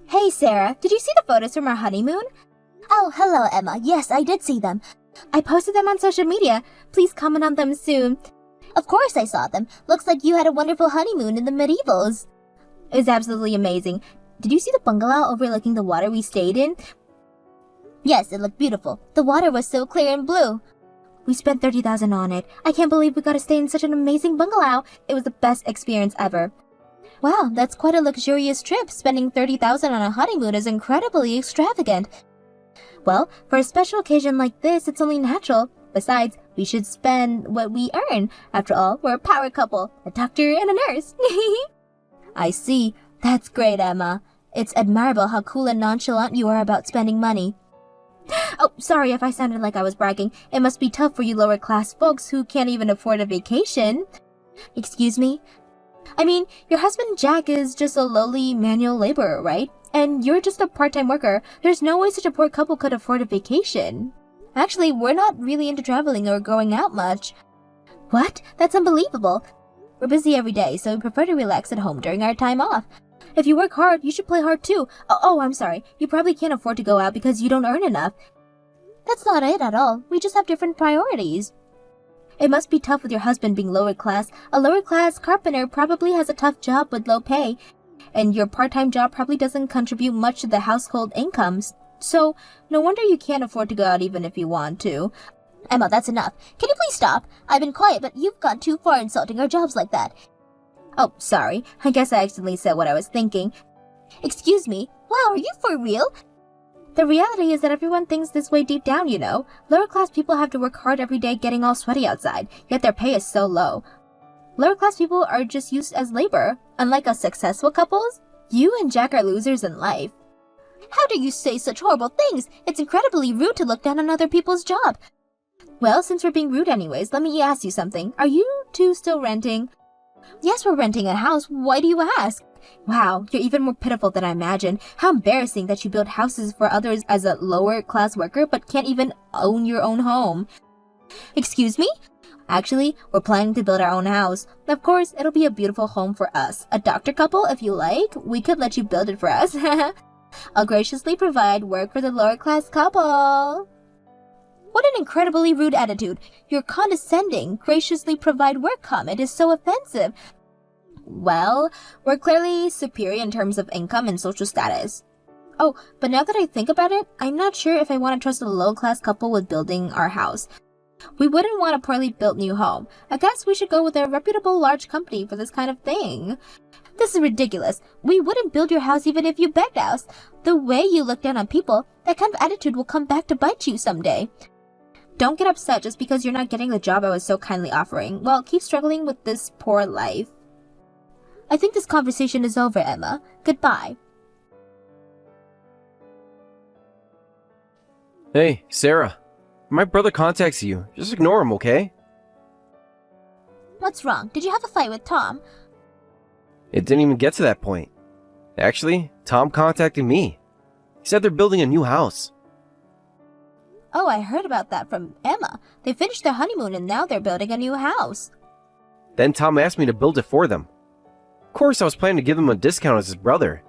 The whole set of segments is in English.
Hey Sarah, did you see the photos from our honeymoon? Oh, hello, Emma. Yes, I did see them. I posted them on social media. Please comment on them soon. Of course I saw them. Looks like you had a wonderful honeymoon in the medievals. It was absolutely amazing. Did you see the bungalow overlooking the water we stayed in? Yes, it looked beautiful. The water was so clear and blue. We spent $30,000 on it. I can't believe we got to stay in such an amazing bungalow. It was the best experience ever. Wow, that's quite a luxurious trip. Spending $30,000 on a honeymoon is incredibly extravagant. Well, for a special occasion like this, it's only natural. Besides, we should spend what we earn. After all, we're a power couple, a doctor and a nurse. I see. That's great, Emma. It's admirable how cool and nonchalant you are about spending money. Oh, sorry if I sounded like I was bragging. It must be tough for you lower class folks who can't even afford a vacation. Excuse me? I mean, your husband Jack is just a lowly manual laborer, right? And you're just a part-time worker. There's no way such a poor couple could afford a vacation. Actually, we're not really into traveling or going out much. What? That's unbelievable. We're busy every day, so we prefer to relax at home during our time off. If you work hard, you should play hard too. Oh, I'm sorry. You probably can't afford to go out because you don't earn enough. That's not it at all. We just have different priorities. It must be tough with your husband being lower class. A lower class carpenter probably has a tough job with low pay, and your part-time job probably doesn't contribute much to the household incomes. So, no wonder you can't afford to go out even if you want to. Emma, that's enough. Can you please stop? I've been quiet, but you've gone too far insulting our jobs like that. Oh, sorry. I guess I accidentally said what I was thinking. Excuse me? Wow, are you for real? The reality is that everyone thinks this way deep down, you know. Lower class people have to work hard every day getting all sweaty outside, yet their pay is so low. Lower class people are just used as labor. Unlike us successful couples, you and Jack are losers in life. How do you say such horrible things? It's incredibly rude to look down on other people's job. Well, since we're being rude anyways, let me ask you something. Are you two still renting? Yes, we're renting a house. Why do you ask? Wow, you're even more pitiful than I imagined. How embarrassing that you build houses for others as a lower class worker but can't even own your own home. Excuse me? Actually, we're planning to build our own house. Of course, it'll be a beautiful home for us. A doctor couple, if you like, we could let you build it for us. I'll graciously provide work for the lower class couple. What an incredibly rude attitude. Your condescending, graciously provide work comment is so offensive. Well, we're clearly superior in terms of income and social status. Oh, but now that I think about it, I'm not sure if I want to trust a low-class couple with building our house. We wouldn't want a poorly built new home. I guess we should go with a reputable large company for this kind of thing. This is ridiculous. We wouldn't build your house even if you begged us. The way you look down on people, that kind of attitude will come back to bite you someday. Don't get upset just because you're not getting the job I was so kindly offering. Well, keep struggling with this poor life. I think this conversation is over, Emma. Goodbye. Hey, Sarah. My brother contacts you. Just ignore him, okay? What's wrong? Did you have a fight with Tom? It didn't even get to that point. Actually, Tom contacted me. He said they're building a new house. Oh, I heard about that from Emma. They finished their honeymoon and now they're building a new house. Then Tom asked me to build it for them. Of course, I was planning to give him a discount as his brother.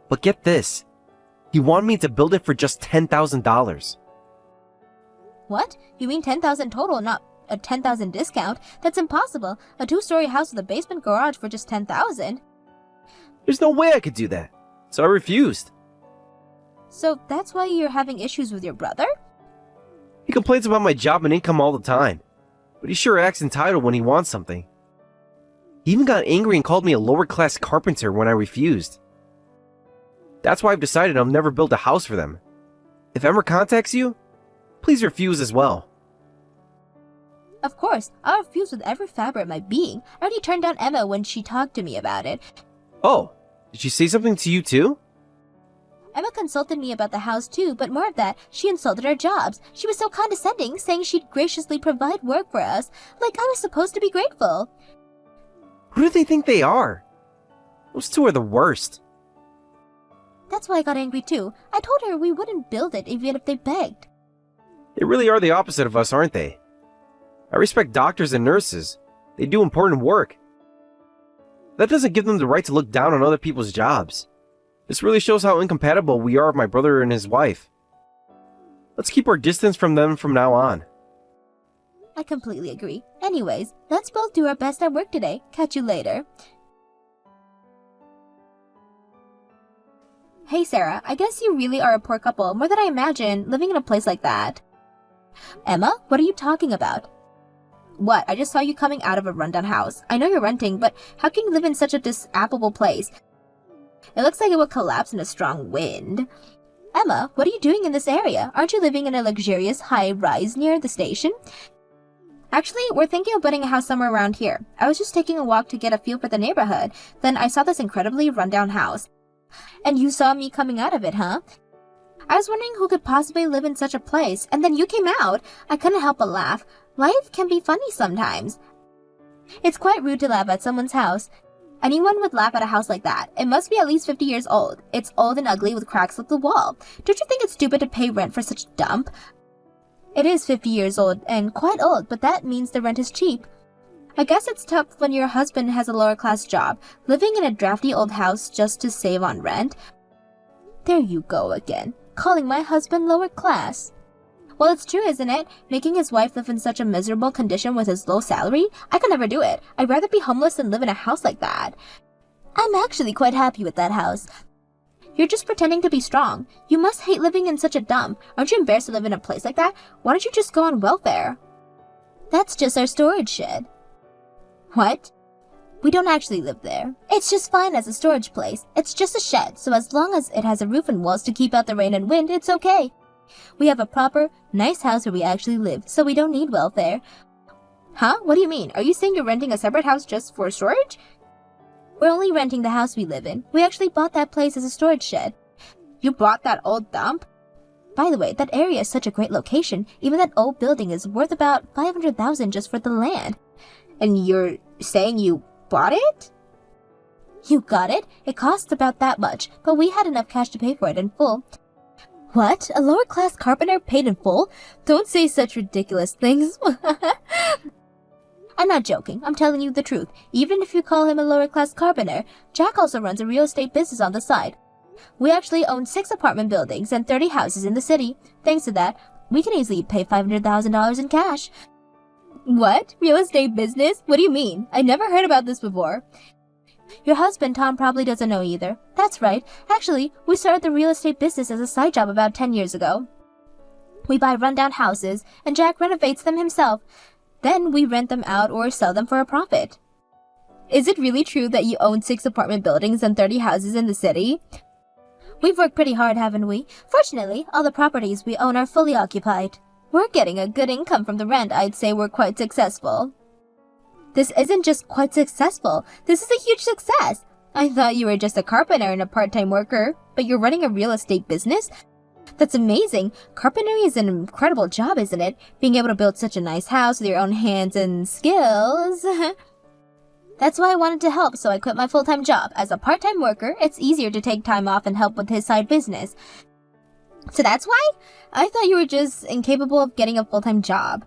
But get this. He wanted me to build it for just $10,000. What? You mean $10,000 total, not a $10,000 discount? That's impossible. A 2-story house with a basement garage for just $10,000. There's no way I could do that. So I refused. So that's why you're having issues with your brother? He complains about my job and income all the time. But he sure acts entitled when he wants something. He even got angry and called me a lower-class carpenter when I refused. That's why I've decided I'll never build a house for them. If Emma contacts you, please refuse as well. Of course, I'll refuse with every fiber of my being. I already turned down Emma when she talked to me about it. Oh, did she say something to you too? Emma consulted me about the house too, but more of that, she insulted our jobs. She was so condescending, saying she'd graciously provide work for us, like I was supposed to be grateful. Who do they think they are? Those two are the worst. That's why I got angry too. I told her we wouldn't build it even if they begged. They really are the opposite of us, aren't they? I respect doctors and nurses. They do important work. That doesn't give them the right to look down on other people's jobs. This really shows how incompatible we are with my brother and his wife. Let's keep our distance from them from now on. I completely agree. Anyways, let's both do our best at work today. Catch you later. Hey Sarah, I guess you really are a poor couple, more than I imagined, living in a place like that. Emma, what are you talking about? What? I just saw you coming out of a rundown house. I know you're renting, but how can you live in such a disapplicable place? It looks like it would collapse in a strong wind. Emma, what are you doing in this area? Aren't you living in a luxurious high-rise near the station? Actually, we're thinking of building a house somewhere around here. I was just taking a walk to get a feel for the neighborhood. Then I saw this incredibly rundown house. And you saw me coming out of it, huh? I was wondering who could possibly live in such a place, and then you came out. I couldn't help but laugh. Life can be funny sometimes. It's quite rude to laugh at someone's house. Anyone would laugh at a house like that. It must be at least 50 years old. It's old and ugly with cracks up the wall. Don't you think it's stupid to pay rent for such a dump? It is 50 years old and quite old, but that means the rent is cheap. I guess it's tough when your husband has a lower class job, living in a drafty old house just to save on rent. There you go again, calling my husband lower class. Well, it's true, isn't it? Making his wife live in such a miserable condition with his low salary? I could never do it. I'd rather be homeless than live in a house like that. I'm actually quite happy with that house. You're just pretending to be strong. You must hate living in such a dump. Aren't you embarrassed to live in a place like that? Why don't you just go on welfare? That's just our storage shed. What? We don't actually live there. It's just fine as a storage place. It's just a shed, so as long as it has a roof and walls to keep out the rain and wind, it's okay. We have a proper, nice house where we actually live, so we don't need welfare. Huh? What do you mean? Are you saying you're renting a separate house just for storage? We're only renting the house we live in. We actually bought that place as a storage shed. You bought that old dump? By the way, that area is such a great location. Even that old building is worth about $500,000 just for the land. And you're saying you bought it? You got it. It cost about that much, but we had enough cash to pay for it in full. What? A lower-class carpenter paid in full? Don't say such ridiculous things. I'm not joking. I'm telling you the truth. Even if you call him a lower-class carpenter, Jack also runs a real estate business on the side. We actually own 6 apartment buildings and 30 houses in the city. Thanks to that, we can easily pay $500,000 in cash. What? Real estate business? What do you mean? I never heard about this before. Your husband, Tom, probably doesn't know either. That's right. Actually, we started the real estate business as a side job about 10 years ago. We buy rundown houses, and Jack renovates them himself. Then we rent them out or sell them for a profit. Is it really true that you own 6 apartment buildings and 30 houses in the city? We've worked pretty hard, haven't we? Fortunately, all the properties we own are fully occupied. We're getting a good income from the rent. I'd say we're quite successful. This isn't just quite successful. This is a huge success. I thought you were just a carpenter and a part-time worker, but you're running a real estate business? That's amazing. Carpentry is an incredible job, isn't it? Being able to build such a nice house with your own hands and skills. That's why I wanted to help, so I quit my full-time job. As a part-time worker, it's easier to take time off and help with his side business. So that's why? I thought you were just incapable of getting a full-time job.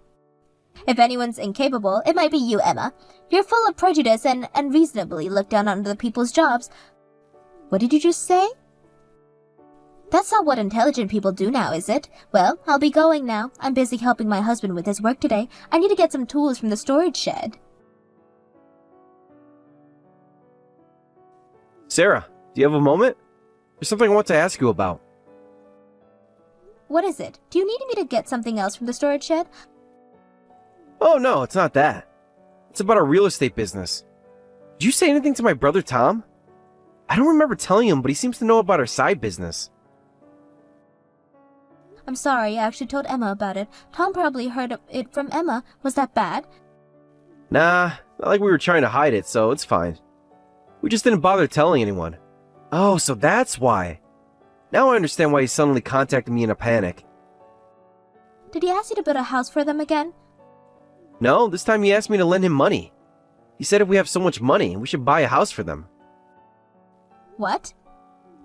If anyone's incapable, it might be you, Emma. You're full of prejudice and unreasonably look down on other people's jobs. What did you just say? That's not what intelligent people do now, is it? Well, I'll be going now. I'm busy helping my husband with his work today. I need to get some tools from the storage shed. Sarah, do you have a moment? There's something I want to ask you about. What is it? Do you need me to get something else from the storage shed? Oh no, it's not that. It's about our real estate business. Did you say anything to my brother Tom? I don't remember telling him, but he seems to know about our side business. I'm sorry, I actually told Emma about it. Tom probably heard it from Emma. Was that bad? Nah, not like we were trying to hide it, so it's fine. We just didn't bother telling anyone. Oh, so that's why. Now I understand why he suddenly contacted me in a panic. Did he ask you to build a house for them again? No, this time he asked me to lend him money. He said if we have so much money, we should buy a house for them. What?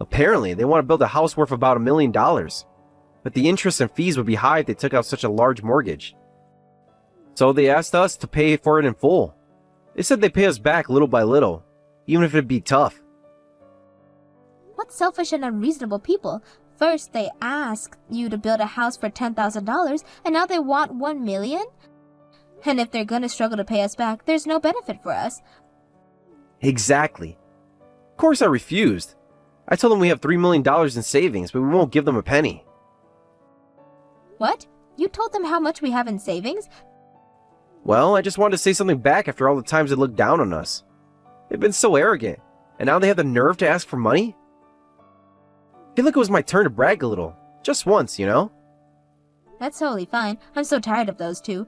Apparently, they want to build a house worth about $1 million. But the interest and fees would be high if they took out such a large mortgage. So they asked us to pay for it in full. They said they'd pay us back little by little, even if it'd be tough. What selfish and unreasonable people. First, they asked you to build a house for $10,000, and now they want $1 million? And if they're gonna struggle to pay us back, there's no benefit for us. Exactly. Of course I refused. I told them we have $3 million in savings, but we won't give them a penny. What? You told them how much we have in savings? Well, I just wanted to say something back after all the times they looked down on us. They've been so arrogant, and now they have the nerve to ask for money? I feel like it was my turn to brag a little. Just once, you know? That's totally fine. I'm so tired of those two.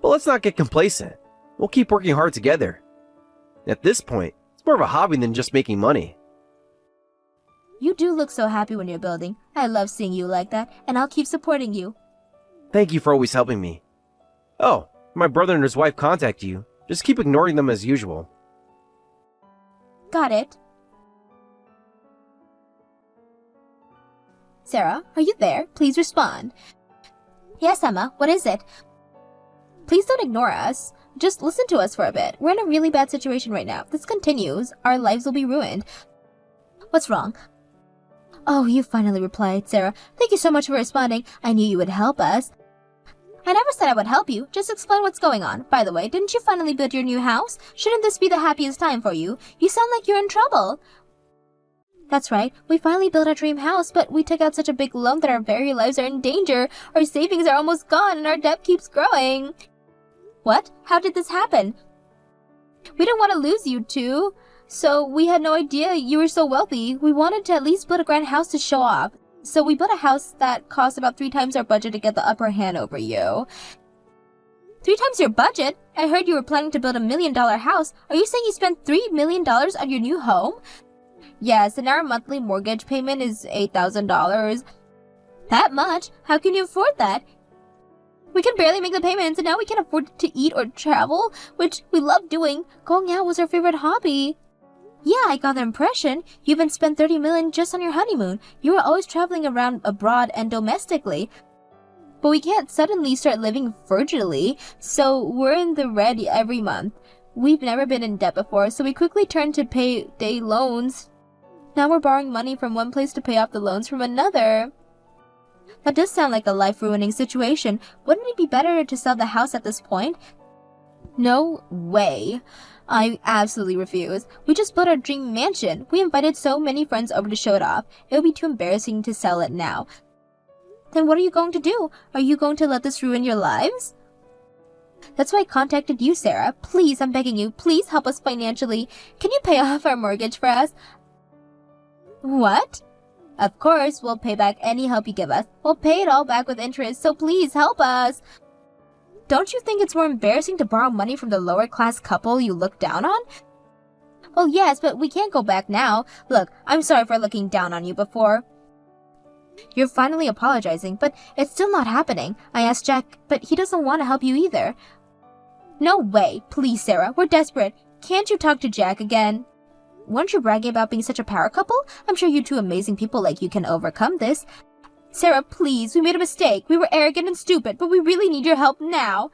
But let's not get complacent. We'll keep working hard together. At this point, it's more of a hobby than just making money. You do look so happy when you're building. I love seeing you like that, and I'll keep supporting you. Thank you for always helping me. Oh, my brother and his wife contact you. Just keep ignoring them as usual. Got it. Sarah, are you there? Please respond. Yes, Emma, what is it? Please don't ignore us. Just listen to us for a bit. We're in a really bad situation right now. If this continues, our lives will be ruined. What's wrong? Oh, you finally replied, Sarah. Thank you so much for responding. I knew you would help us. I never said I would help you. Just explain what's going on. By the way, didn't you finally build your new house? Shouldn't this be the happiest time for you? You sound like you're in trouble. That's right. We finally built our dream house, but we took out such a big loan that our very lives are in danger. Our savings are almost gone and our debt keeps growing. What? How did this happen? We didn't want to lose you two. So we had no idea you were so wealthy. We wanted to at least build a grand house to show off. So we built a house that cost about 3 times our budget to get the upper hand over you. 3 times your budget? I heard you were planning to build $1 million house. Are you saying you spent $3 million on your new home? Yes, and our monthly mortgage payment is $8,000. That much? How can you afford that? We can barely make the payments, and now we can't afford to eat or travel, which we love doing. Going out was our favorite hobby. Yeah, I got the impression. You even spent $30 million just on your honeymoon. You were always traveling around abroad and domestically. But we can't suddenly start living frugally, so we're in the red every month. We've never been in debt before, so we quickly turned to payday loans. Now we're borrowing money from one place to pay off the loans from another. That does sound like a life-ruining situation. Wouldn't it be better to sell the house at this point? No way. I absolutely refuse. We just built our dream mansion. We invited so many friends over to show it off. It would be too embarrassing to sell it now. Then what are you going to do? Are you going to let this ruin your lives? That's why I contacted you, Sarah. Please, I'm begging you, please help us financially. Can you pay off our mortgage for us? What? Of course, we'll pay back any help you give us. We'll pay it all back with interest, so please help us. Don't you think it's more embarrassing to borrow money from the lower-class couple you look down on? Well, yes, but we can't go back now. Look, I'm sorry for looking down on you before. You're finally apologizing, but it's still not happening. I asked Jack, but he doesn't want to help you either. No way. Please, Sarah, we're desperate. Can't you talk to Jack again? Weren't you bragging about being such a power couple? I'm sure you two amazing people like you can overcome this. Sarah, please, we made a mistake. We were arrogant and stupid, but we really need your help now.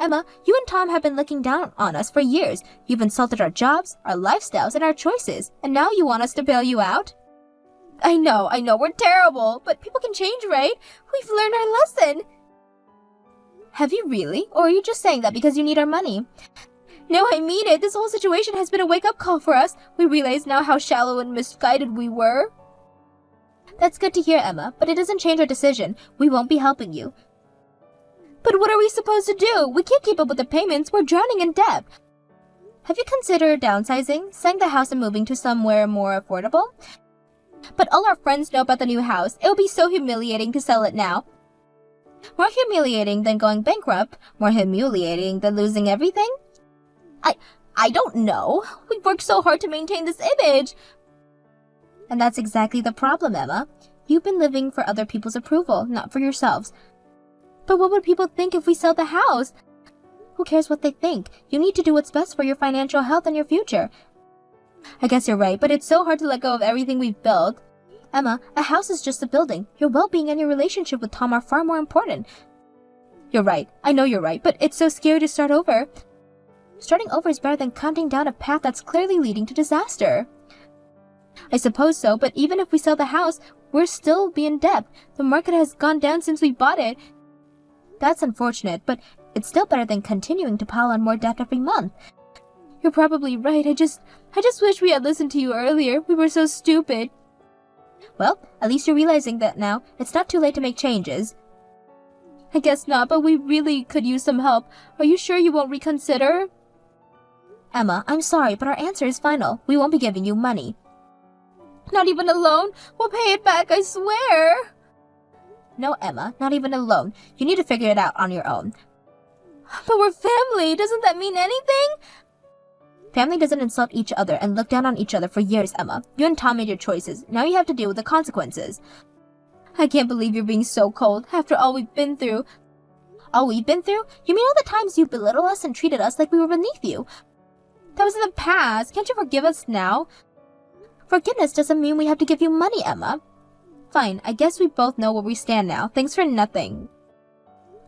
Emma, you and Tom have been looking down on us for years. You've insulted our jobs, our lifestyles, and our choices, and now you want us to bail you out? I know, we're terrible, but people can change, right? We've learned our lesson. Have you really? Or are you just saying that because you need our money? No, I mean it. This whole situation has been a wake-up call for us. We realize now how shallow and misguided we were. That's good to hear, Emma, but it doesn't change our decision. We won't be helping you. But what are we supposed to do? We can't keep up with the payments. We're drowning in debt. Have you considered downsizing, selling the house and moving to somewhere more affordable? But all our friends know about the new house. It will be so humiliating to sell it now. More humiliating than going bankrupt? More humiliating than losing everything? I don't know. We've worked so hard to maintain this image. And that's exactly the problem, Emma. You've been living for other people's approval, not for yourselves. But what would people think if we sell the house? Who cares what they think? You need to do what's best for your financial health and your future. I guess you're right, but it's so hard to let go of everything we've built. Emma, a house is just a building. Your well-being and your relationship with Tom are far more important. You're right. I know you're right, but it's so scary to start over. Starting over is better than counting down a path that's clearly leading to disaster. I suppose so, but even if we sell the house, we'll still be in debt. The market has gone down since we bought it. That's unfortunate, but it's still better than continuing to pile on more debt every month. You're probably right. I just wish we had listened to you earlier. We were so stupid. Well, at least you're realizing that now. It's not too late to make changes. I guess not, but we really could use some help. Are you sure you won't reconsider? Emma, I'm sorry, but our answer is final. We won't be giving you money. Not even a loan? We'll pay it back, I swear. No, Emma, not even a loan. You need to figure it out on your own. But we're family. Doesn't that mean anything? Family doesn't insult each other and look down on each other for years, Emma. You and Tom made your choices. Now you have to deal with the consequences. I can't believe you're being so cold after all we've been through. All we've been through? You mean all the times you belittled us and treated us like we were beneath you? That was in the past. Can't you forgive us now? Forgiveness doesn't mean we have to give you money, Emma. Fine, I guess we both know where we stand now. Thanks for nothing.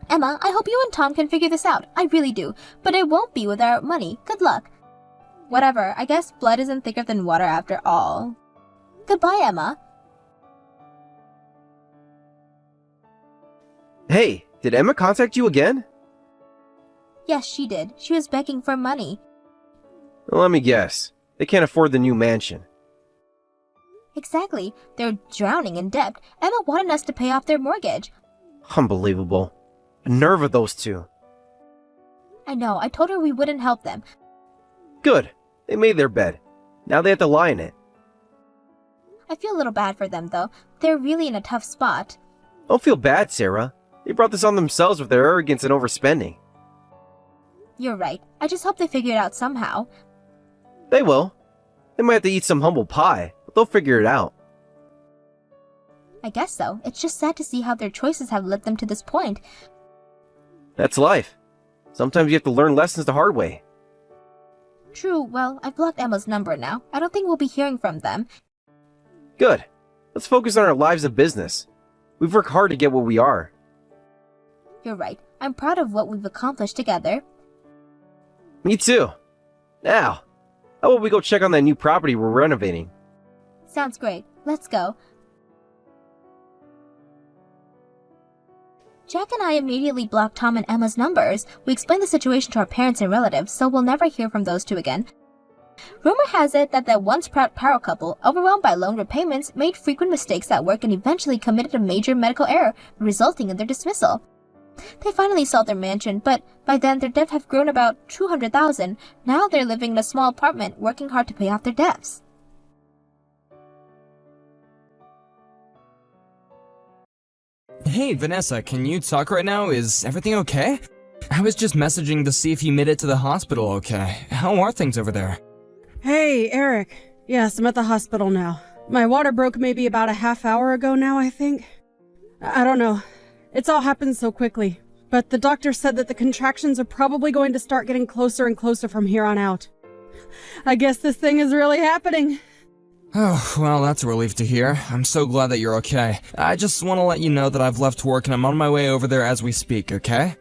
Emma, I hope you and Tom can figure this out. I really do. But it won't be without money. Good luck. Whatever, I guess blood isn't thicker than water after all. Goodbye, Emma. Hey, did Emma contact you again? Yes, she did. She was begging for money. Well, let me guess. They can't afford the new mansion. Exactly. They're drowning in debt. Emma wanted us to pay off their mortgage. Unbelievable. The nerve of those two. I know. I told her we wouldn't help them. Good. They made their bed. Now they have to lie in it. I feel a little bad for them, though. They're really in a tough spot. Don't feel bad, Sarah. They brought this on themselves with their arrogance and overspending. You're right. I just hope they figure it out somehow. They will. They might have to eat some humble pie, but they'll figure it out. I guess so. It's just sad to see how their choices have led them to this point. That's life. Sometimes you have to learn lessons the hard way. True. Well, I've blocked Emma's number now. I don't think we'll be hearing from them. Good. Let's focus on our lives and business. We've worked hard to get what we are. You're right. I'm proud of what we've accomplished together. Me too. Now, how about we go check on that new property we're renovating? Sounds great. Let's go. Jack and I immediately blocked Tom and Emma's numbers. We explained the situation to our parents and relatives, so we'll never hear from those two again. Rumor has it that the once proud power couple, overwhelmed by loan repayments, made frequent mistakes at work and eventually committed a major medical error, resulting in their dismissal. They finally sold their mansion, but by then their debt had grown about $200,000. Now they're living in a small apartment, working hard to pay off their debts. Hey, Vanessa, can you talk right now? Is everything okay? I was just messaging to see if you made it to the hospital okay. How are things over there? Hey, Eric. Yes, I'm at the hospital now. My water broke maybe about a half hour ago now, I think. I don't know. It's all happened so quickly. But the doctor said that the contractions are probably going to start getting closer and closer from here on out. I guess this thing is really happening. Oh, well, that's a relief to hear. I'm so glad that you're okay. I just want to let you know that I've left work and I'm on my way over there as we speak, okay?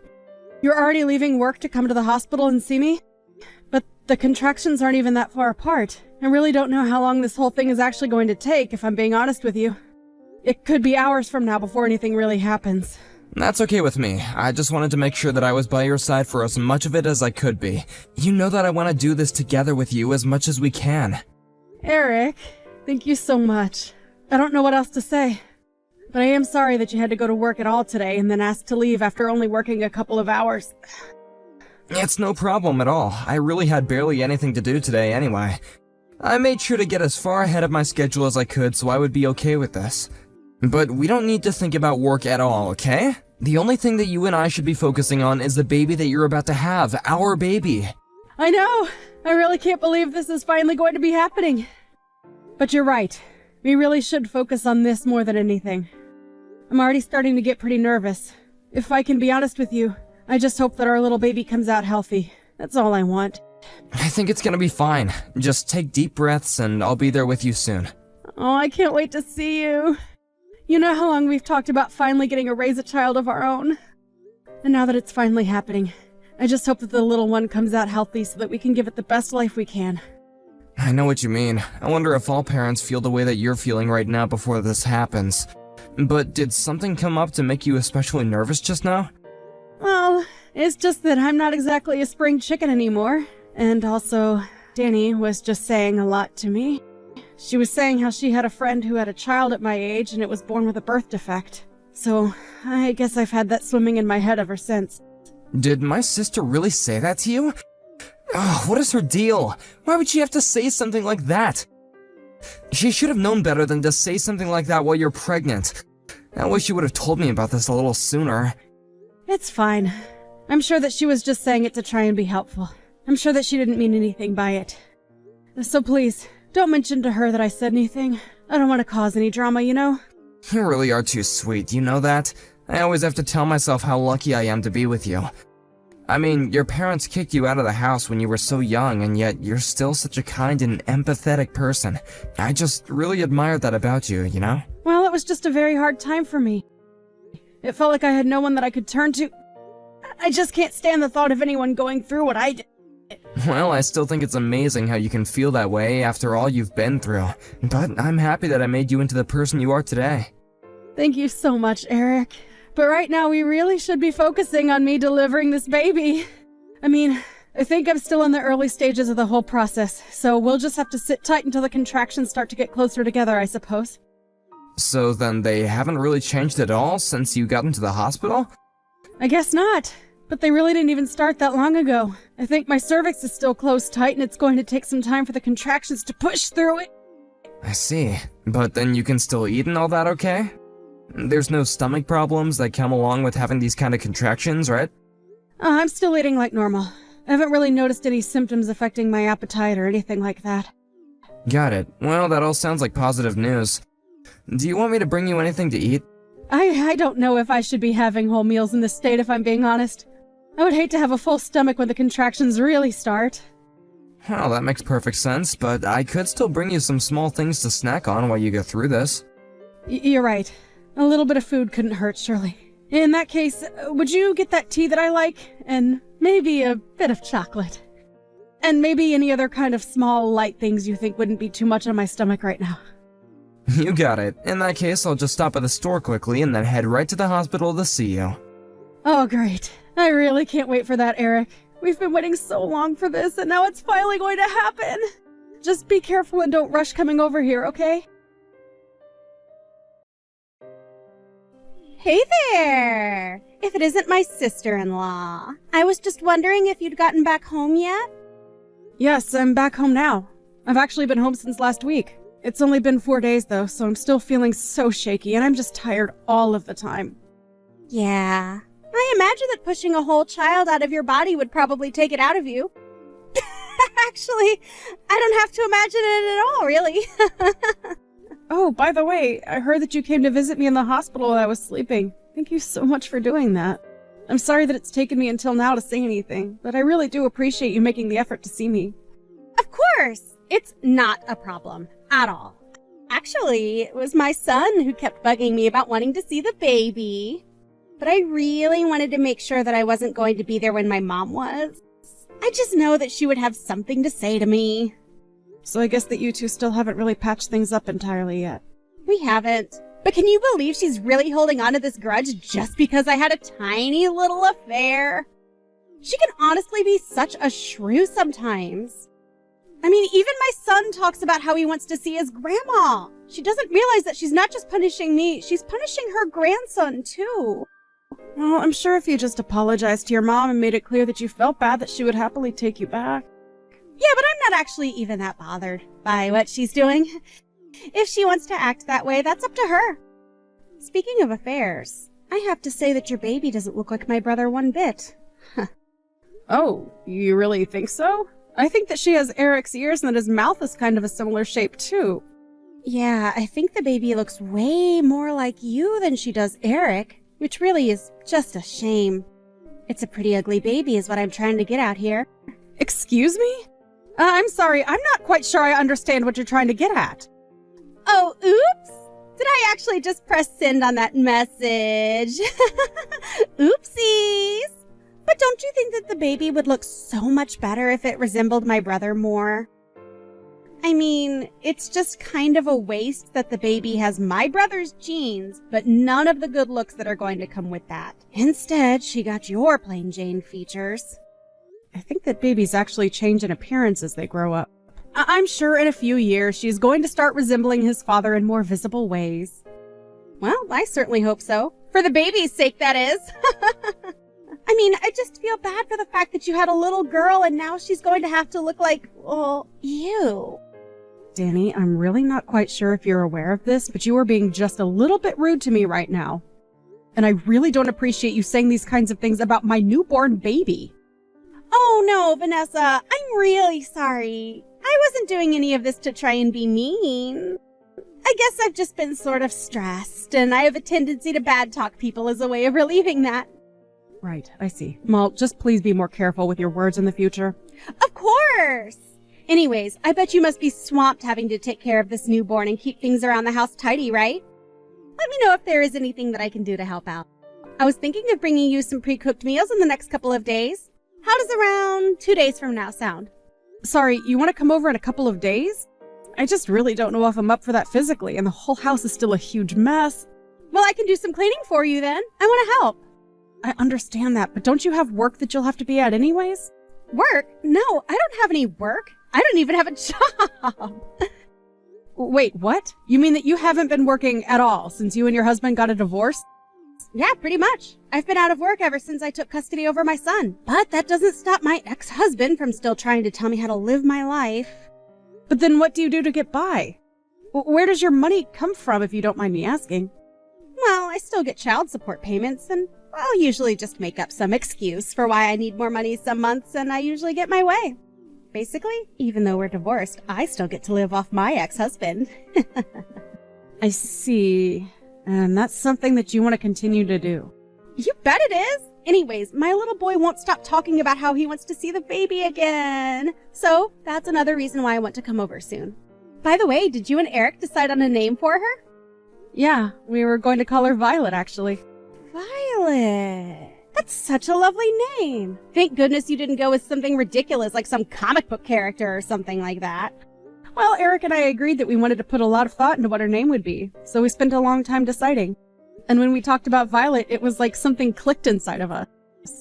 You're already leaving work to come to the hospital and see me? But the contractions aren't even that far apart. I really don't know how long this whole thing is actually going to take, if I'm being honest with you. It could be hours from now before anything really happens. That's okay with me. I just wanted to make sure that I was by your side for as much of it as I could be. You know that I want to do this together with you as much as we can. Eric, thank you so much. I don't know what else to say. But I am sorry that you had to go to work at all today and then asked to leave after only working a couple of hours. It's no problem at all. I really had barely anything to do today anyway. I made sure to get as far ahead of my schedule as I could so I would be okay with this. But we don't need to think about work at all, okay? The only thing that you and I should be focusing on is the baby that you're about to have, our baby. I know! I really can't believe this is finally going to be happening. But you're right. We really should focus on this more than anything. I'm already starting to get pretty nervous. If I can be honest with you, I just hope that our little baby comes out healthy. That's all I want. I think it's gonna be fine. Just take deep breaths and I'll be there with you soon. Oh, I can't wait to see you. You know how long we've talked about finally getting to raise a child of our own? And now that it's finally happening, I just hope that the little one comes out healthy so that we can give it the best life we can. I know what you mean. I wonder if all parents feel the way that you're feeling right now before this happens. But did something come up to make you especially nervous just now? Well, it's just that I'm not exactly a spring chicken anymore. And also, Danny was just saying a lot to me. She was saying how she had a friend who had a child at my age and it was born with a birth defect. So, I guess I've had that swimming in my head ever since. Did my sister really say that to you? Oh, what is her deal? Why would she have to say something like that? She should have known better than to say something like that while you're pregnant. I wish you would have told me about this a little sooner. It's fine. I'm sure that she was just saying it to try and be helpful. I'm sure that she didn't mean anything by it. So please, don't mention to her that I said anything. I don't want to cause any drama, you know? You really are too sweet, you know that? I always have to tell myself how lucky I am to be with you. I mean, your parents kicked you out of the house when you were so young, and yet you're still such a kind and empathetic person. I just really admire that about you, you know? Well, it was just a very hard time for me. It felt like I had no one that I could turn to. I just can't stand the thought of anyone going through what I did. Well, I still think it's amazing how you can feel that way after all you've been through. But I'm happy that I made you into the person you are today. Thank you so much, Eric. But right now, we really should be focusing on me delivering this baby. I mean, I think I'm still in the early stages of the whole process, so we'll just have to sit tight until the contractions start to get closer together, I suppose. So then they haven't really changed at all since you got into the hospital? I guess not. But they really didn't even start that long ago. I think my cervix is still closed tight and it's going to take some time for the contractions to push through it. I see. But then you can still eat and all that, okay? There's no stomach problems that come along with having these kind of contractions, right? I'm still eating like normal. I haven't really noticed any symptoms affecting my appetite or anything like that. Got it. Well, that all sounds like positive news. Do you want me to bring you anything to eat? I don't know if I should be having whole meals in this state, if I'm being honest. I would hate to have a full stomach when the contractions really start. Well, that makes perfect sense, but I could still bring you some small things to snack on while you go through this. You're right. A little bit of food couldn't hurt, surely. In that case, would you get that tea that I like? And maybe a bit of chocolate. And maybe any other kind of small, light things you think wouldn't be too much on my stomach right now. You got it. In that case, I'll just stop at the store quickly and then head right to the hospital to see you. Oh, great. I really can't wait for that, Eric. We've been waiting so long for this, and now it's finally going to happen. Just be careful and don't rush coming over here, okay? Hey there! If it isn't my sister-in-law. I was just wondering if you'd gotten back home yet? Yes, I'm back home now. I've actually been home since last week. It's only been 4 days, though, so I'm still feeling so shaky, and I'm just tired all of the time. Yeah. I imagine that pushing a whole child out of your body would probably take it out of you. Actually, I don't have to imagine it at all, really. Oh, by the way, I heard that you came to visit me in the hospital while I was sleeping. Thank you so much for doing that. I'm sorry that it's taken me until now to say anything, but I really do appreciate you making the effort to see me. Of course! It's not a problem at all. Actually, it was my son who kept bugging me about wanting to see the baby. But I really wanted to make sure that I wasn't going to be there when my mom was. I just know that she would have something to say to me. So I guess that you two still haven't really patched things up entirely yet. We haven't. But can you believe she's really holding on to this grudge just because I had a tiny little affair? She can honestly be such a shrew sometimes. I mean, even my son talks about how he wants to see his grandma. She doesn't realize that she's not just punishing me, she's punishing her grandson too. Well, I'm sure if you just apologized to your mom and made it clear that you felt bad, that she would happily take you back. Yeah, but I'm not actually even that bothered by what she's doing. If she wants to act that way, that's up to her. Speaking of affairs, I have to say that your baby doesn't look like my brother one bit. Oh, you really think so? I think that she has Eric's ears and that his mouth is kind of a similar shape too. Yeah, I think the baby looks way more like you than she does Eric, which really is just a shame. It's a pretty ugly baby is what I'm trying to get out here. Excuse me? I'm sorry, I'm not quite sure I understand what you're trying to get at. Oh, oops! Did I actually just press send on that message? Oopsies! But don't you think that the baby would look so much better if it resembled my brother more? I mean, it's just kind of a waste that the baby has my brother's genes, but none of the good looks that are going to come with that. Instead, she got your plain Jane features. I think that babies actually change in appearance as they grow up. I'm sure in a few years she's going to start resembling his father in more visible ways. Well, I certainly hope so. For the baby's sake, that is. I mean, I just feel bad for the fact that you had a little girl and now she's going to have to look like, well, you. Danny, I'm really not quite sure if you're aware of this, but you are being just a little bit rude to me right now. And I really don't appreciate you saying these kinds of things about my newborn baby. Oh no, Vanessa, I'm really sorry. I wasn't doing any of this to try and be mean. I guess I've just been sort of stressed, and I have a tendency to bad talk people as a way of relieving that. Right, I see. Well, just please be more careful with your words in the future. Of course! Anyways, I bet you must be swamped having to take care of this newborn and keep things around the house tidy, right? Let me know if there is anything that I can do to help out. I was thinking of bringing you some pre-cooked meals in the next couple of days. How does around 2 days from now sound? Sorry, you want to come over in a couple of days? I just really don't know if I'm up for that physically, and the whole house is still a huge mess. Well, I can do some cleaning for you then. I want to help. I understand that, but don't you have work that you'll have to be at anyways? Work? No, I don't have any work. I don't even have a job. Wait, what? You mean that you haven't been working at all since you and your husband got a divorce? Yeah, pretty much. I've been out of work ever since I took custody over my son. But that doesn't stop my ex-husband from still trying to tell me how to live my life. But then what do you do to get by? Where does your money come from, if you don't mind me asking? Well, I still get child support payments, and I'll usually just make up some excuse for why I need more money some months, and I usually get my way. Basically, even though we're divorced, I still get to live off my ex-husband. I see. And that's something that you want to continue to do. You bet it is! Anyways, my little boy won't stop talking about how he wants to see the baby again. So, that's another reason why I want to come over soon. By the way, did you and Eric decide on a name for her? Yeah, we were going to call her Violet, actually. Violet! That's such a lovely name. Thank goodness you didn't go with something ridiculous like some comic book character or something like that. Well, Eric and I agreed that we wanted to put a lot of thought into what her name would be, so we spent a long time deciding. And when we talked about Violet, it was like something clicked inside of us.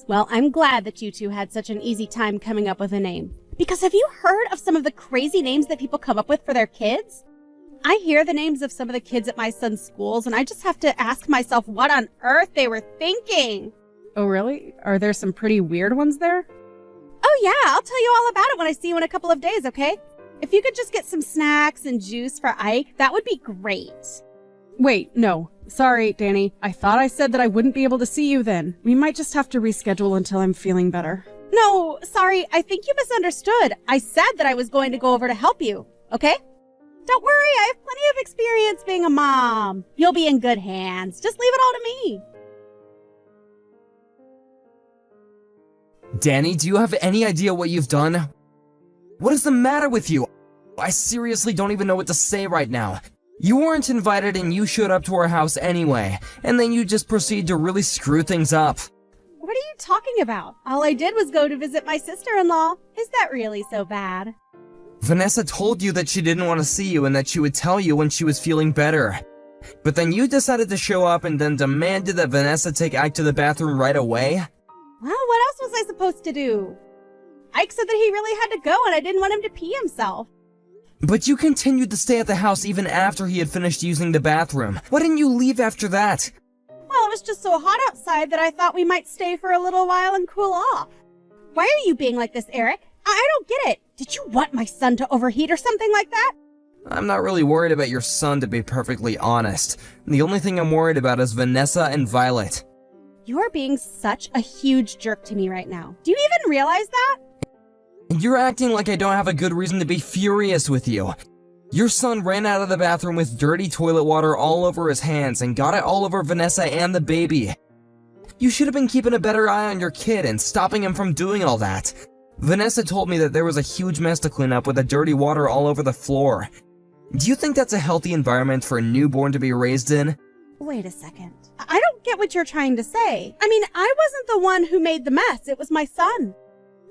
Well, I'm glad that you two had such an easy time coming up with a name. Because have you heard of some of the crazy names that people come up with for their kids? I hear the names of some of the kids at my son's schools, and I just have to ask myself what on earth they were thinking. Oh, really? Are there some pretty weird ones there? Oh, yeah. I'll tell you all about it when I see you in a couple of days, okay? If you could just get some snacks and juice for Ike, that would be great. Wait, no. Sorry, Danny. I thought I said that I wouldn't be able to see you then. We might just have to reschedule until I'm feeling better. No, sorry. I think you misunderstood. I said that I was going to go over to help you, okay? Don't worry. I have plenty of experience being a mom. You'll be in good hands. Just leave it all to me. Danny, do you have any idea what you've done? What is the matter with you? I seriously don't even know what to say right now. You weren't invited and you showed up to our house anyway, and then you just proceed to really screw things up. What are you talking about? All I did was go to visit my sister-in-law. Is that really so bad? Vanessa told you that she didn't want to see you and that she would tell you when she was feeling better. But then you decided to show up and then demanded that Vanessa take Ike to the bathroom right away? Well, what else was I supposed to do? Ike said that he really had to go and I didn't want him to pee himself. But you continued to stay at the house even after he had finished using the bathroom. Why didn't you leave after that? Well, it was just so hot outside that I thought we might stay for a little while and cool off. Why are you being like this, Eric? I don't get it. Did you want my son to overheat or something like that? I'm not really worried about your son, to be perfectly honest. The only thing I'm worried about is Vanessa and Violet. You're being such a huge jerk to me right now. Do you even realize that? You're acting like I don't have a good reason to be furious with you. Your son ran out of the bathroom with dirty toilet water all over his hands and got it all over Vanessa and the baby. You should have been keeping a better eye on your kid and stopping him from doing all that. Vanessa told me that there was a huge mess to clean up with the dirty water all over the floor. Do you think that's a healthy environment for a newborn to be raised in? Wait a second. I don't get what you're trying to say. I mean, I wasn't the one who made the mess. It was my son.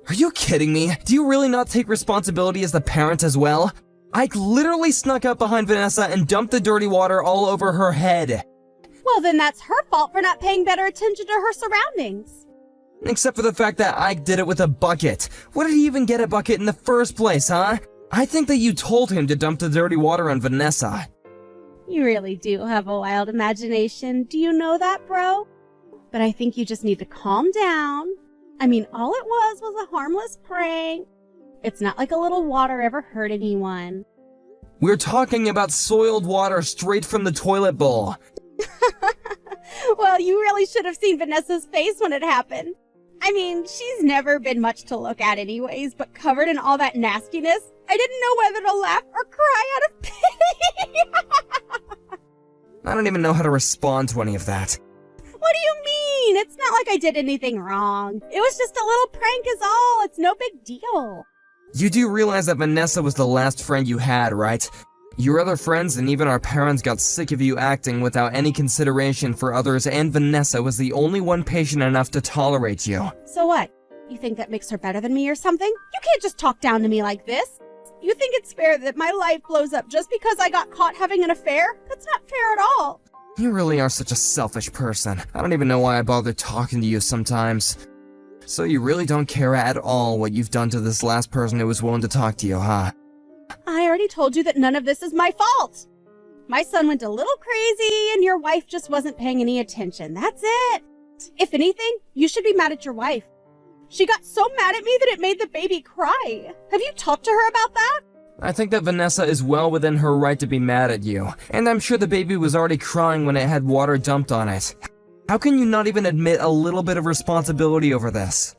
Are you kidding me? Do you really not take responsibility as the parent as well? Ike literally snuck up behind Vanessa and dumped the dirty water all over her head. Well, then that's her fault for not paying better attention to her surroundings. Except for the fact that Ike did it with a bucket. What did he even get a bucket in the first place, huh? I think that you told him to dump the dirty water on Vanessa. You really do have a wild imagination. Do you know that, bro? But I think you just need to calm down. I mean, all it was a harmless prank. It's not like a little water ever hurt anyone. We're talking about soiled water straight from the toilet bowl. Well, you really should have seen Vanessa's face when it happened. I mean, she's never been much to look at anyways, but covered in all that nastiness, I didn't know whether to laugh or cry out of pity. I don't even know how to respond to any of that. What do you mean? It's not like I did anything wrong. It was just a little prank is all. It's no big deal. You do realize that Vanessa was the last friend you had, right? Your other friends and even our parents got sick of you acting without any consideration for others, and Vanessa was the only one patient enough to tolerate you. So what? You think that makes her better than me or something? You can't just talk down to me like this. You think it's fair that my life blows up just because I got caught having an affair? That's not fair at all. You really are such a selfish person. I don't even know why I bother talking to you sometimes. So you really don't care at all what you've done to this last person who was willing to talk to you, huh? I already told you that none of this is my fault. My son went a little crazy and your wife just wasn't paying any attention. That's it. If anything, you should be mad at your wife. She got so mad at me that it made the baby cry. Have you talked to her about that? I think that Vanessa is well within her right to be mad at you, and I'm sure the baby was already crying when it had water dumped on it. How can you not even admit a little bit of responsibility over this?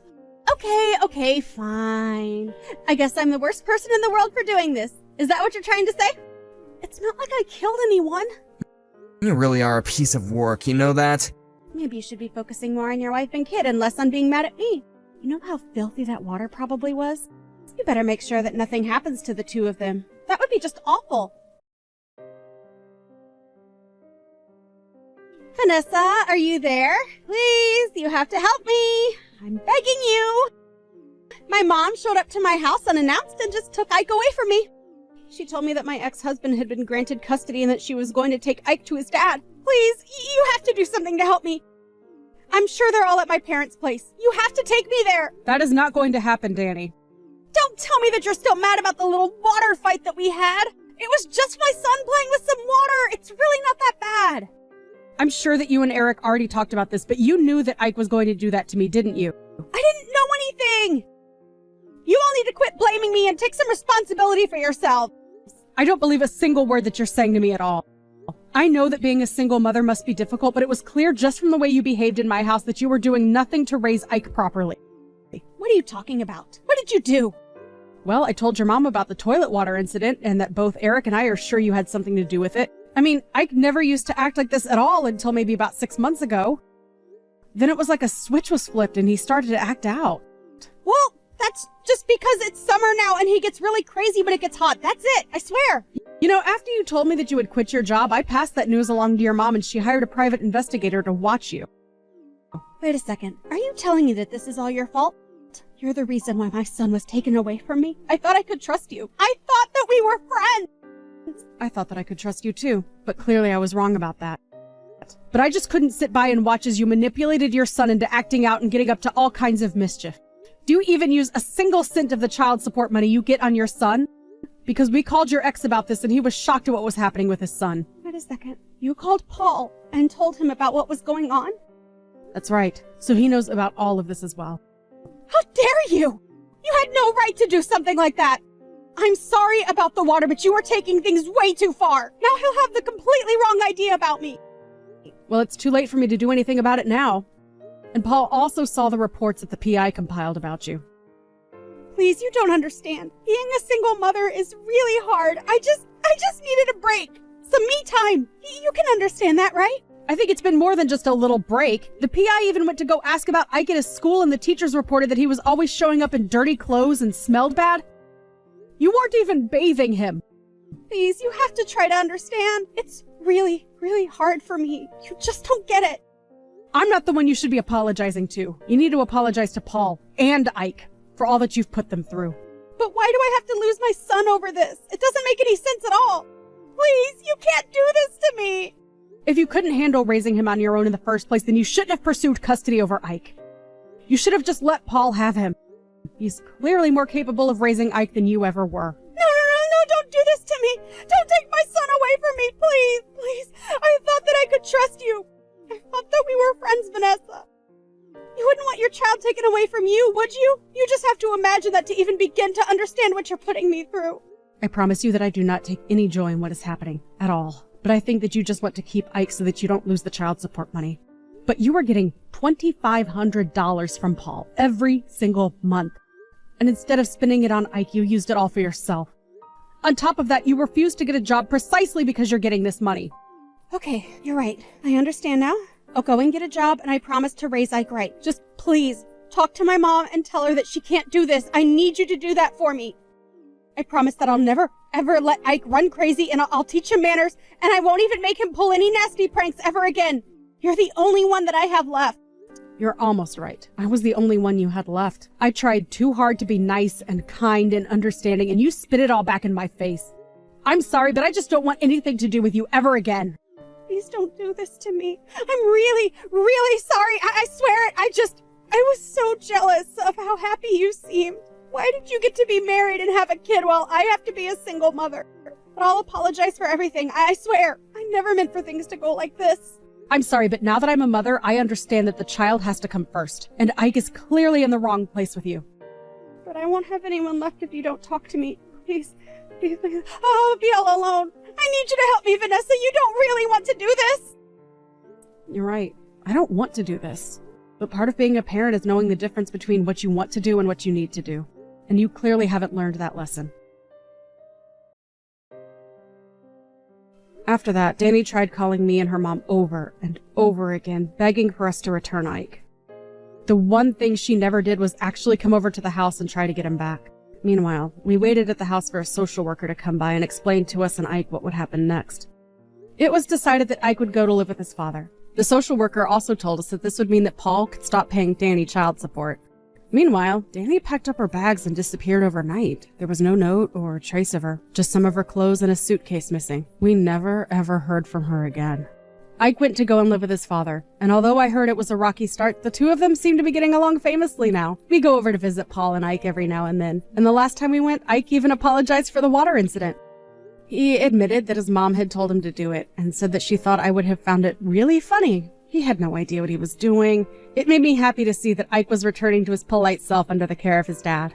Okay, fine. I guess I'm the worst person in the world for doing this. Is that what you're trying to say? It's not like I killed anyone. You really are a piece of work, you know that? Maybe you should be focusing more on your wife and kid and less on being mad at me. You know how filthy that water probably was? You better make sure that nothing happens to the two of them. That would be just awful. Vanessa, are you there? Please, you have to help me. I'm begging you. My mom showed up to my house unannounced and just took Ike away from me. She told me that my ex-husband had been granted custody and that she was going to take Ike to his dad. Please, you have to do something to help me. I'm sure they're all at my parents' place. You have to take me there. That is not going to happen, Danny. Don't tell me that you're still mad about the little water fight that we had. It was just my son playing with some water. It's really not that bad. I'm sure that you and Eric already talked about this, but you knew that Ike was going to do that to me, didn't you? I didn't know anything. You all need to quit blaming me and take some responsibility for yourself. I don't believe a single word that you're saying to me at all. I know that being a single mother must be difficult, but it was clear just from the way you behaved in my house that you were doing nothing to raise Ike properly. What are you talking about? What did you do? Well, I told your mom about the toilet water incident and that both Eric and I are sure you had something to do with it. I mean, Ike never used to act like this at all until maybe about 6 months ago. Then it was like a switch was flipped and he started to act out. Well, that's just because it's summer now and he gets really crazy when it gets hot. That's it, I swear. You know, after you told me that you had quit your job, I passed that news along to your mom and she hired a private investigator to watch you. Wait a second. Are you telling me that this is all your fault? You're the reason why my son was taken away from me? I thought I could trust you. I thought that we were friends. I thought that I could trust you too, but clearly I was wrong about that. But I just couldn't sit by and watch as you manipulated your son into acting out and getting up to all kinds of mischief. Do you even use a single cent of the child support money you get on your son? Because we called your ex about this and he was shocked at what was happening with his son. Wait a second. You called Paul and told him about what was going on? That's right. So he knows about all of this as well. How dare you! You had no right to do something like that! I'm sorry about the water, but you were taking things way too far. Now he'll have the completely wrong idea about me. Well, it's too late for me to do anything about it now. And Paul also saw the reports that the PI compiled about you. Please, you don't understand. Being a single mother is really hard. I just needed a break. Some me time. You can understand that, right? I think it's been more than just a little break. The PI even went to go ask about Ike at his school and the teachers reported that he was always showing up in dirty clothes and smelled bad. You weren't even bathing him. Please, you have to try to understand. It's really, really hard for me. You just don't get it. I'm not the one you should be apologizing to. You need to apologize to Paul and Ike for all that you've put them through. But why do I have to lose my son over this? It doesn't make any sense at all. Please, you can't do this to me. If you couldn't handle raising him on your own in the first place, then you shouldn't have pursued custody over Ike. You should have just let Paul have him. He's clearly more capable of raising Ike than you ever were. No, don't do this to me. Don't take my son away from me, please, please. I thought that I could trust you. I thought that we were friends, Vanessa. You wouldn't want your child taken away from you, would you? You just have to imagine that to even begin to understand what you're putting me through. I promise you that I do not take any joy in what is happening, at all. But I think that you just want to keep Ike so that you don't lose the child support money. But you are getting $2,500 from Paul every single month. And instead of spending it on Ike, you used it all for yourself. On top of that, you refused to get a job precisely because you're getting this money. Okay, you're right. I understand now. I'll go and get a job, and I promise to raise Ike right. Just please, talk to my mom and tell her that she can't do this. I need you to do that for me. I promise that I'll never, ever let Ike run crazy, and I'll teach him manners, and I won't even make him pull any nasty pranks ever again. You're the only one that I have left. You're almost right. I was the only one you had left. I tried too hard to be nice and kind and understanding, and you spit it all back in my face. I'm sorry, but I just don't want anything to do with you ever again. Please don't do this to me. I'm really, really sorry. I swear it. I was so jealous of how happy you seemed. Why did you get to be married and have a kid while I have to be a single mother? But I'll apologize for everything. I swear. I never meant for things to go like this. I'm sorry, but now that I'm a mother, I understand that the child has to come first, and Ike is clearly in the wrong place with you. But I won't have anyone left if you don't talk to me. Please, please, please. Oh, I'll be all alone. I need you to help me, Vanessa. You don't really want to do this. You're right. I don't want to do this. But part of being a parent is knowing the difference between what you want to do and what you need to do. And you clearly haven't learned that lesson. After that, Danny tried calling me and her mom over and over again, begging for us to return Ike. The one thing she never did was actually come over to the house and try to get him back. Meanwhile, we waited at the house for a social worker to come by and explain to us and Ike what would happen next. It was decided that Ike would go to live with his father. The social worker also told us that this would mean that Paul could stop paying Danny child support. Meanwhile, Danny packed up her bags and disappeared overnight. There was no note or trace of her, just some of her clothes and a suitcase missing. We never ever heard from her again. Ike went to go and live with his father, and although I heard it was a rocky start, the two of them seem to be getting along famously now. We go over to visit Paul and Ike every now and then, and the last time we went, Ike even apologized for the water incident. He admitted that his mom had told him to do it, and said that she thought I would have found it really funny. He had no idea what he was doing. It made me happy to see that Ike was returning to his polite self under the care of his dad.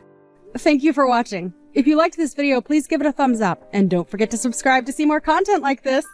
Thank you for watching. If you liked this video, please give it a thumbs up, and don't forget to subscribe to see more content like this.